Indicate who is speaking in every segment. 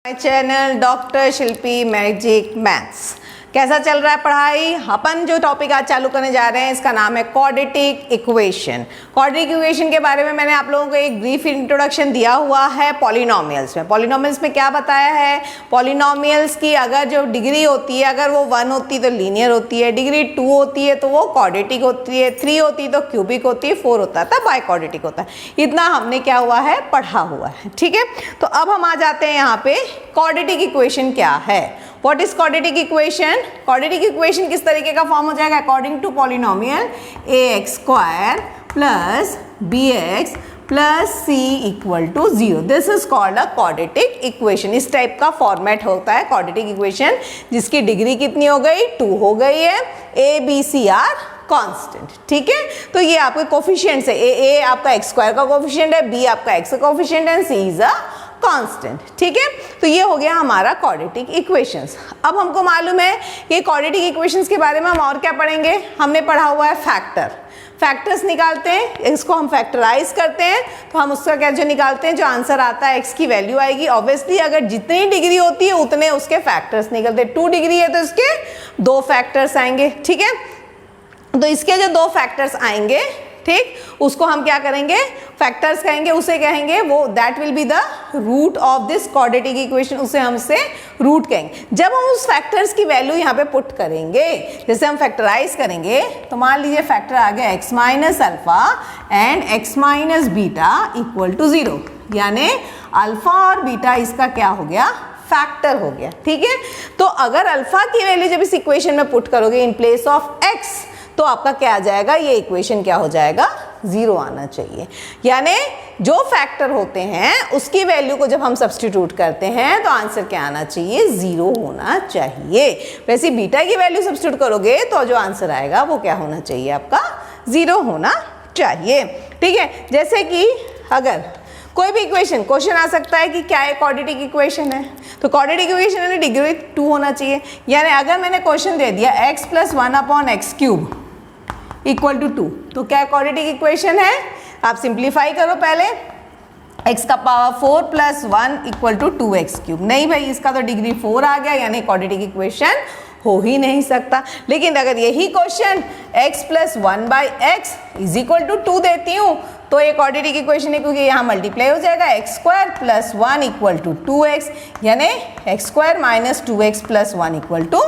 Speaker 1: My channel doctor Shilpi magic maths. कैसा चल रहा है पढ़ाई? अपन जो टॉपिक आज चालू करने जा रहे हैं इसका नाम है क्वाड्रेटिक इक्वेशन। क्वाड्रेटिक इक्वेशन के बारे में मैंने आप लोगों को एक ब्रीफ इंट्रोडक्शन दिया हुआ है पॉलिनोमियल्स में। पॉलिनोमियल्स में क्या बताया है? पॉलिनोमियल्स की अगर जो डिग्री होती है, अगर वो 1 होती है तो लीनियर होती है, डिग्री 2 होती है तो वो क्वाड्रेटिक होती है, 3 होती है तो क्यूबिक होती है, 4 होता है बाई क्वाड्रेटिक होता है। इतना हमने क्या हुआ है, पढ़ा हुआ है। ठीक है, तो अब हम आ जाते हैं यहाँ पे क्वाड्रेटिक इक्वेशन क्या है। What is quadratic equation? Quadratic equation किस तरीके का फॉर्म हो जाएगा? According to polynomial ax square plus bx plus c equal to 0. This is called a quadratic equation. इस टाइप का फॉर्मेट होता है quadratic equation, जिसकी डिग्री कितनी हो गई? 2 हो गई है। a b c are constant. ठीक है, तो ये आपके कोफिशिएंट्स है। a आपका x स्क्वायर का कोफिशिएंट है, b आपका x का कोफिशिएंट है, c इज अ कांस्टेंट। ठीक है, तो ये हो गया हमारा क्वाड्रेटिक इक्वेशंस। अब हमको मालूम है कि क्वाड्रेटिक इक्वेशंस के बारे में हम और क्या पढ़ेंगे। हमने पढ़ा हुआ है फैक्टर, फैक्टर्स निकालते हैं, इसको हम फैक्टराइज करते हैं तो हम उसका क्या जो निकालते हैं, जो आंसर आता है x की वैल्यू आएगी। ऑब्वियसली अगर जितनी डिग्री होती है उतने उसके फैक्टर्स निकलते हैं। 2 डिग्री है तो इसके 2 फैक्टर्स आएंगे। ठीक है, तो इसके जो 2 फैक्टर्स आएंगे, ठीक, उसको हम क्या करेंगे, फैक्टर्स कहेंगे, उसे कहेंगे वो that will be the root of this quadratic equation, उसे हम इसे रूट कहेंगे। जब हम उस फैक्टर्स की वैल्यू यहाँ पे पुट करेंगे, जैसे हम फैक्टराइज करेंगे तो मान लीजिए फैक्टर आ गया x minus alpha and x minus beta equal to 0, यानी अल्फा और बीटा इसका क्या हो गया, फैक्टर हो गया। ठीक है, तो अगर अल्फा की वैल्यू जब इस इक्वेशन में पुट करोगे इन प्लेस ऑफ x, तो आपका क्या आ जाएगा, ये इक्वेशन क्या हो जाएगा, 0 आना चाहिए। यानी जो फैक्टर होते हैं उसकी वैल्यू को जब हम सब्स्टिट्यूट करते हैं तो आंसर क्या आना चाहिए, 0 होना चाहिए। वैसे बीटा की वैल्यू सब्स्टिट्यूट करोगे तो जो आंसर आएगा वो क्या होना चाहिए, आपका 0 होना चाहिए। ठीक है, जैसे कि अगर कोई भी इक्वेशन, क्वेश्चन आ सकता है कि क्या है क्वाड्रेटिक इक्वेशन है, तो क्वाड्रेटिक इक्वेशन है डिग्री 2 होना चाहिए। यानी अगर मैंने क्वेश्चन दे दिया x plus 1/x³ equal to 2, तो क्या क्वाड्रेटिक इक्वेशन है? आप सिंप्लीफाई करो पहले, x का power 4 plus 1 equal to 2x³। नहीं भाई, इसका तो डिग्री 4 आ गया, यानी क्वाड्रेटिक इक्वेशन हो ही नहीं सकता। लेकिन अगर यही question x plus 1/x is equal to 2 देती हूँ तो ये क्वाड्रेटिक इक्वेशन है, क्योंकि यहाँ मल्टीप्लाई हो जाएगा x square plus 1 equal to 2x, यानी x square minus 2x plus 1 equal to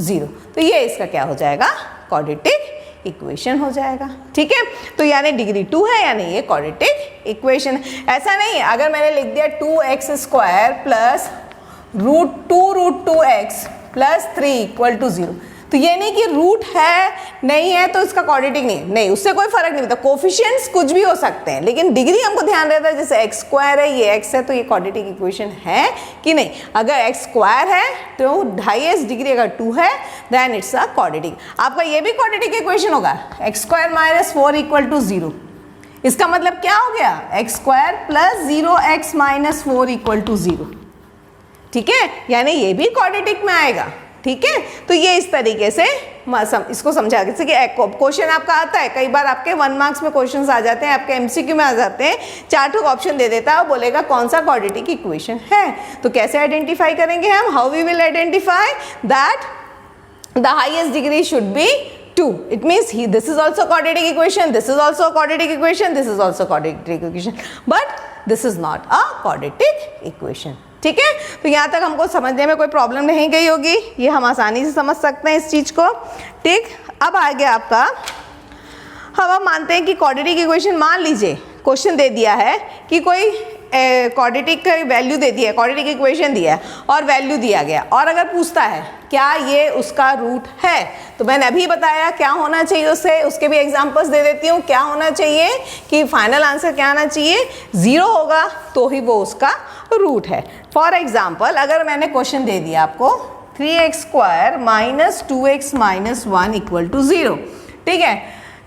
Speaker 1: 0। तो ये इसका क्या हो जाएगा, क्वाड्रेटिक इक्वेशन हो जाएगा। ठीक है, तो यानी डिग्री 2 है, यानी ये क्वाड्रेटिक इक्वेशन है। ऐसा नहीं अगर मैंने लिख दिया 2x square plus √2√2x plus 3 equal to 0, तो ये नहीं कि रूट है नहीं है तो इसका क्वाड्रेटिक नहीं, उससे कोई फर्क नहीं पड़ता। कोफिशिएंट्स कुछ भी हो सकते हैं, लेकिन डिग्री हमको ध्यान रहता है। जैसे x स्क्वायर है, ये x है, तो ये क्वाड्रेटिक इक्वेशन है कि नहीं। अगर x स्क्वायर है तो 2.5 डिग्री अगर 2 है देन इट्स अ क्वाड्रेटिक। आपका ये भी क्वाड्रेटिक इक्वेशन होगा, x square minus 4 equal to 0। इसका मतलब क्या हो गया, x square plus 0x minus 4 equal to 0। ठीक है, यानी ये भी क्वाड्रेटिक में आएगा। ठीक है, तो ये इस तरीके से इसको समझा। जैसे कि क्वेश्चन आपका आता है, कई बार आपके 1 मार्क्स में क्वेश्चंस आ जाते हैं, आपके एमसीक्यू में आ जाते हैं, 4 ऑप्शन दे देता है और बोलेगा कौन सा क्वाड्रेटिक इक्वेशन है। तो कैसे आइडेंटिफाई करेंगे हम, how we will identify that the highest degree should be 2. It means this is also quadratic equation, this is also a quadratic equation, this is also quadratic equation, but this is not a quadratic equation. ठीक है, तो यहाँ तक हमको समझने में कोई problem नहीं गई होगी, ये हम आसानी से समझ सकते हैं इस चीज़ को। ठीक, अब आ गया आपका, हम मानते हैं कि क्वाड्रेटिक इक्वेशन, मान लीजिए क्वेश्चन दे दिया है कि कोई क्वाड्रेटिक का वैल्यू दे दिया है, क्वाड्रेटिक इक्वेशन दिया है और वैल्यू दिया गया, और अगर पूछता है क्या ये उसका रूट है, तो मैंने अभी बताया क्या होना चाहिए उससे, उसके भी एग्जांपल्स दे देती हूँ। क्या होना चाहिए कि फाइनल आंसर क्या आना चाहिए, 0 होगा तो ही वो उसका रूट है। फॉर एग्जाम्पल अगर मैंने क्वेश्चन दे दिया आपको 3x square minus 2x minus 1 equal to 0, ठीक है,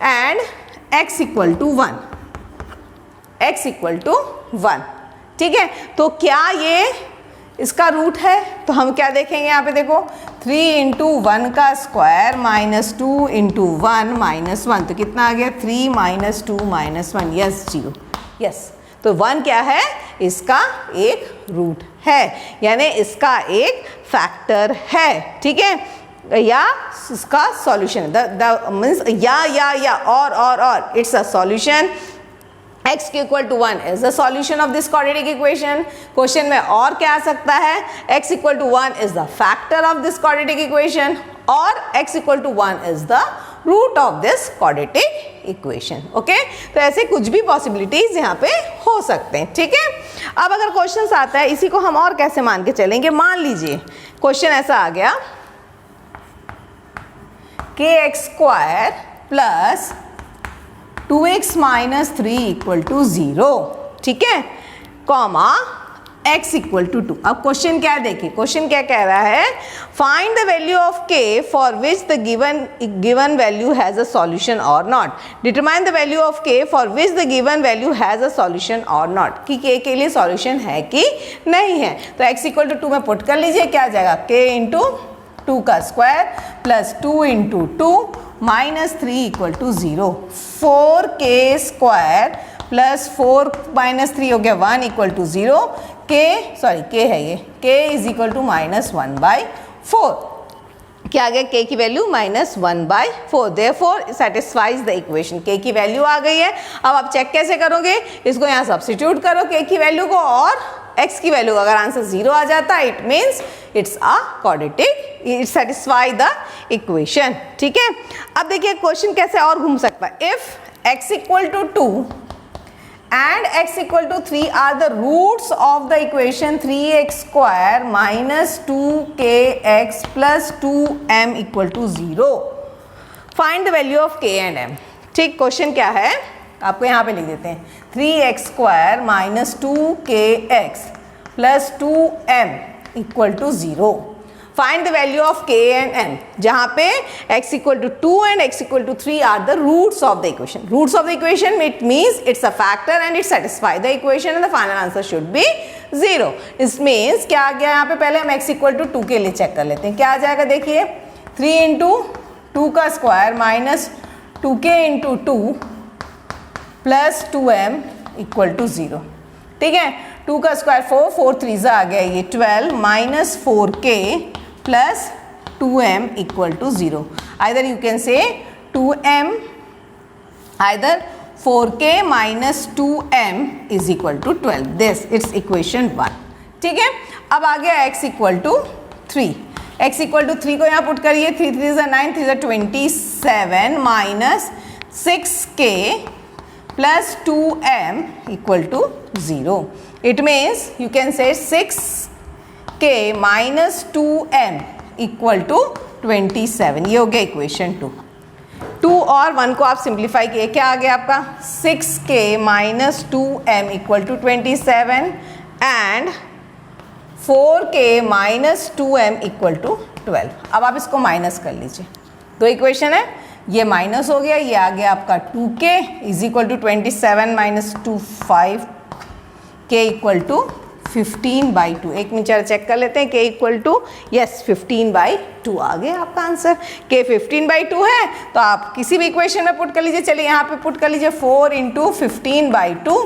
Speaker 1: and x equal to 1, x equal to 1, ठीक है, तो क्या ये इसका रूट है? तो हम क्या देखेंगे यहाँ पे, देखो 3 इंटू 1 का स्क्वायर माइनस 2 इंटू 1 माइनस 1, तो कितना आ गया, 3 माइनस 2 माइनस 1, यस 0, यस। तो 1 क्या है, इसका एक रूट है, यानी इसका एक फैक्टर है, ठीक है, या इसका सॉल्यूशन, मीन्स या और it's a solution. x equal to 1 is the solution of this quadratic equation. Question में और क्या आ सकता है, x equal to 1 is the factor of this quadratic equation, और x equal to 1 is the root of this quadratic equation. Okay, तो ऐसे कुछ भी पॉसिबिलिटीज यहाँ पे हो सकते हैं, ठीक है। अब अगर क्वेश्चन आता है, इसी को हम और कैसे मान के चलेंगे, मान लीजिए क्वेश्चन ऐसा आ गया, kx square plus 2x minus 3 equal to 0, ठीक है, कॉमा x इक्वल टू 2। अब क्वेश्चन क्या देखिए, क्वेश्चन क्या कह रहा है, find the value of k for which the given value has a solution or not, determine the value of k for which the given value has a solution or not, कि k के लिए solution है कि नहीं है। तो x equal to 2 में put कर लीजिए, क्या आ जाएगा, k इंटू 2 का square plus 2 into 2 minus 3 equal to 0, 4k square plus 4 minus 3 हो गया 1 इक्वल टू 0, k है ये, k इज इक्वल टू -1/4, क्या आ गया, k की value -1/4, therefore satisfies the equation, k की वैल्यू आ गई है। अब आप चेक कैसे करोगे, इसको यहाँ सब्स्टिट्यूट करो k की वैल्यू को और x की वैल्यू, अगर आंसर 0 आ जाता है it means it's a quadratic, it satisfy the equation, ठीक है। अब देखिए क्वेश्चन कैसे और घूम सकता है, if x equal to 2 and x equal to 3 are the roots of the equation 3x square minus 2kx plus 2m equal to 0. Find the value of k and m. ठीक, क्वेश्चन क्या है, आपको यहाँ पे लिख देते हैं, 3x square minus 2kx plus 2m equal to 0. Find the value of k and m, जहाँ पे x equal to 2 and x equal to 3 are the roots of the equation. Roots of the equation it means it's a factor and it satisfies the equation and the final answer should be 0. It means क्या आ गया यहाँ पे, पहले हम x equal to 2 के लिए check कर लेते हैं, क्या आ जाएगा, देखिए 3 इंटू 2 का square minus 2k into 2 plus 2m equal to 0, ठीक है, 2 का स्क्वायर 4, 4 3 आ गया ये 12 minus 4k plus 2m equal to 0. Either you can say 2m, either 4k minus 2m is equal to 12. This it's equation 1. ठीक है, अब आ गया x equal to 3. x equal to 3 को यहाँ पुट करिए, 3 3 is 9, 3 is 27 minus 6k plus 2m equal to 0. It means you can say 6k minus 2m equal to 27. ये हो गया इक्वेशन 2. 2 और 1 को आप सिंप्लीफाई किए, क्या आ गया आपका, 6k minus 2m equal to 27 and 4k minus 2m equal to 12. अब आप इसको माइनस कर लीजिए, दो इक्वेशन है, ये माइनस हो गया, ये आ गया आपका 2k is equal to 27 minus 2 5k equal to 15/2. एक मिनट चेक कर लेते हैं, k इक्वल टू, यस 15/2 आ गया आपका आंसर, k 15/2 है, तो आप किसी भी इक्वेशन में पुट कर लीजिए। चलिए यहाँ पे पुट कर लीजिए 4 into 15/2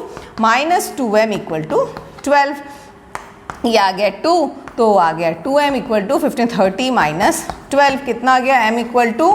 Speaker 1: minus 2m equal to 12, ये आ गया 2, तो आ गया 2m इक्वल टू 15 30 माइनस 12 कितना आ गया, m इक्वल टू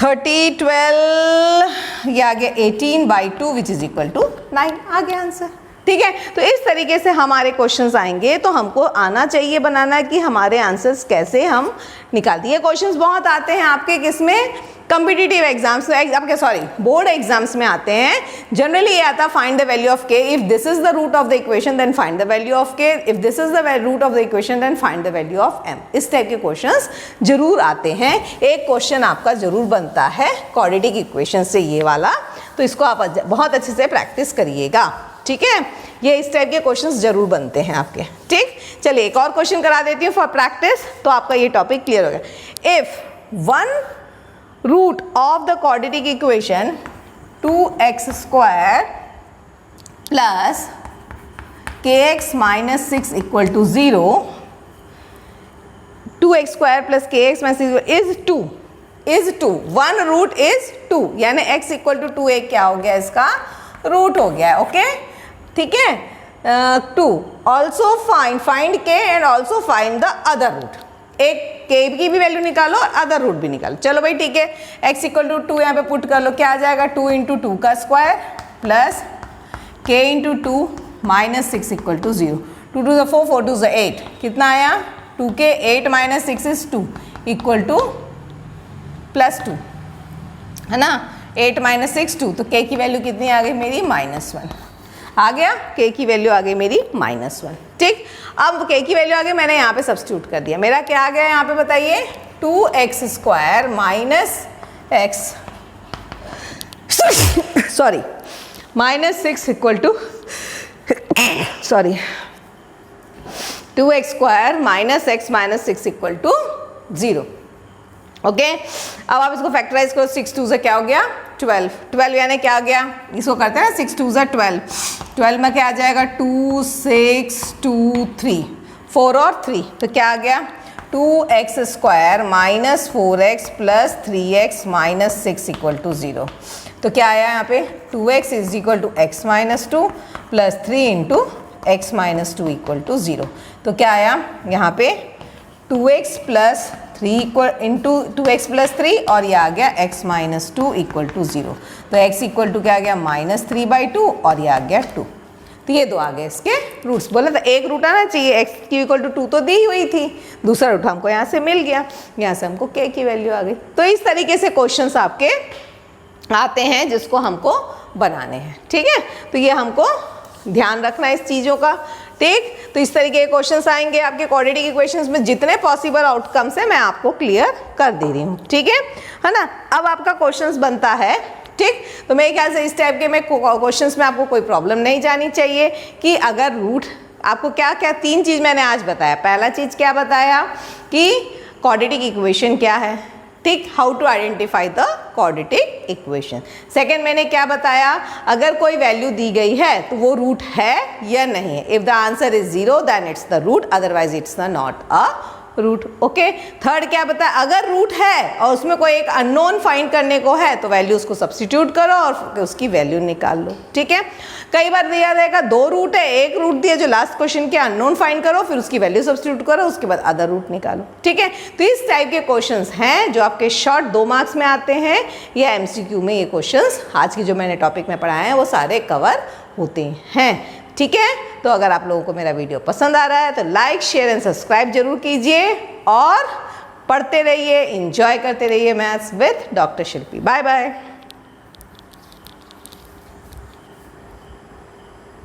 Speaker 1: 30 12, ये आ गया 18/2 विच इज इक्वल टू 9, आ गया आंसर। ठीक है, तो इस तरीके से हमारे क्वेश्चंस आएंगे, तो हमको आना चाहिए बनाना कि हमारे आंसर्स कैसे हम निकालते हैं। ये क्वेश्चंस बहुत आते हैं आपके किसमें, कॉम्पिटिटिव एग्जाम्स में, आपके सॉरी बोर्ड एग्जाम्स में आते हैं। जनरली ये आता है find the value of K, if this is the root of the equation then find the value of K, if this is the root of the equation then find the value of M. इस type के questions जरूर आते हैं। एक question आपका जरूर बनता है क्वाड्रेटिक इक्वेशन से, ये वाला, तो इसको आप बहुत अच्छे से प्रैक्टिस करिएगा। ठीक है, ये इस टाइप के क्वेश्चंस जरूर बनते हैं आपके। ठीक, चलिए एक और क्वेश्चन करा देती हूँ फॉर प्रैक्टिस, तो आपका ये टॉपिक क्लियर हो गया। If one root of the quadratic equation 2x square plus kx minus 6 equal to 0, 2x square plus kx minus 6 is 2, one root is 2, यानी x इक्वल टू 2 एक क्या हो गया, इसका रूट हो गया। ओके, ठीक है, 2 also find K and also find the other root. एक के की भी वैल्यू निकालो और अदर रूट भी निकालो। चलो भाई ठीक है, x इक्वल टू 2 यहाँ पे पुट कर लो, क्या आ जाएगा 2 इंटू 2 का square plus k into 2 minus 6 equal to 0। 2 to the 4, 4 to the 8, कितना आया 2k, 8 minus 6 is 2 equal to plus 2, है ना। 8 माइनस 6 2, तो k की वैल्यू कितनी आ गई मेरी -1 आ गया, k की वैल्यू आ गई मेरी -1। ठीक, अब k की वैल्यू आ गई, मैंने यहाँ पे सब्स्टिट्यूट कर दिया। मेरा क्या आ गया यहाँ पे बताइए, 2x square minus x sorry -6 equal to sorry 2x square minus x minus 6 equal to 0। Okay, अब आप इसको फैक्टराइज करो, 6 2 से क्या हो गया 12, 12 यानी क्या आ गया, इसको करते हैं ना 6 2 से 12, 12 में क्या आ जाएगा 2 6 2 3 4 और 3, तो क्या आ गया 2x square minus 4x plus 3x minus 6 equal to 0। तो क्या आया यहाँ पे 2x is equal to x minus 2 plus 3 into x minus 2 equal to 0। तो क्या आया यहाँ पे 2x plus 3 equal into 2x plus 3 और ये आ गया x माइनस 2 इक्वल टू 0। तो x इक्वल टू क्या आ गया -3/2 और ये आ गया 2। तो ये दो आ गए इसके रूट्स। बोला था एक रूट आना चाहिए, x की इक्वल टू 2 तो दी हुई थी, दूसरा रूट हमको यहाँ से मिल गया, यहाँ से हमको k की वैल्यू आ गई। तो इस तरीके से क्वेश्चंस आपके आते हैं जिसको हमको बनाने हैं। ठीक है, तो ये हमको ध्यान रखना है इस चीज़ों का। ठीक, तो इस तरीके के क्वेश्चंस आएंगे आपके क्वाड्रेटिक इक्वेशंस में, जितने पॉसिबल आउटकम्स है मैं आपको क्लियर कर दे रही हूँ। ठीक है ना। अब आपका क्वेश्चंस बनता है, ठीक, तो मेरे ख्याल से इस टाइप के में क्वेश्चंस में आपको कोई प्रॉब्लम नहीं जानी चाहिए कि अगर रूट आपको क्या क्या 3 चीज़ मैंने आज बताया। पहला चीज़ क्या बताया कि क्वाड्रेटिक इक्वेशन क्या है, ठीक, how to identify the quadratic equation. Second मैंने क्या बताया, अगर कोई वैल्यू दी गई है तो वो रूट है या नहीं है। If the answer is 0 then it's the root, otherwise it's not a root. Okay, third क्या बताया, अगर रूट है और उसमें कोई एक अननोन फाइंड करने को है तो वैल्यू उसको सब्स्टिट्यूट करो और उसकी वैल्यू निकाल लो। ठीक है, कई बार दिया जाएगा 2 रूट है, एक रूट दिया जो लास्ट क्वेश्चन के अननोन फाइंड करो, फिर उसकी वैल्यू सब्स्टिट्यूट करो, उसके बाद अदर रूट निकालो। ठीक है, तो इस टाइप के क्वेश्चंस हैं जो आपके शॉर्ट 2 मार्क्स में आते हैं या MCQ में। ये क्वेश्चंस आज की जो मैंने टॉपिक में पढ़ाए हैं वो सारे कवर होते हैं। ठीक है, तो अगर आप लोगों को मेरा वीडियो पसंद आ रहा है तो लाइक शेयर एंड सब्सक्राइब जरूर कीजिए और पढ़ते रहिए, एंजॉय करते रहिए maths with doctor Shilpi. Bye bye.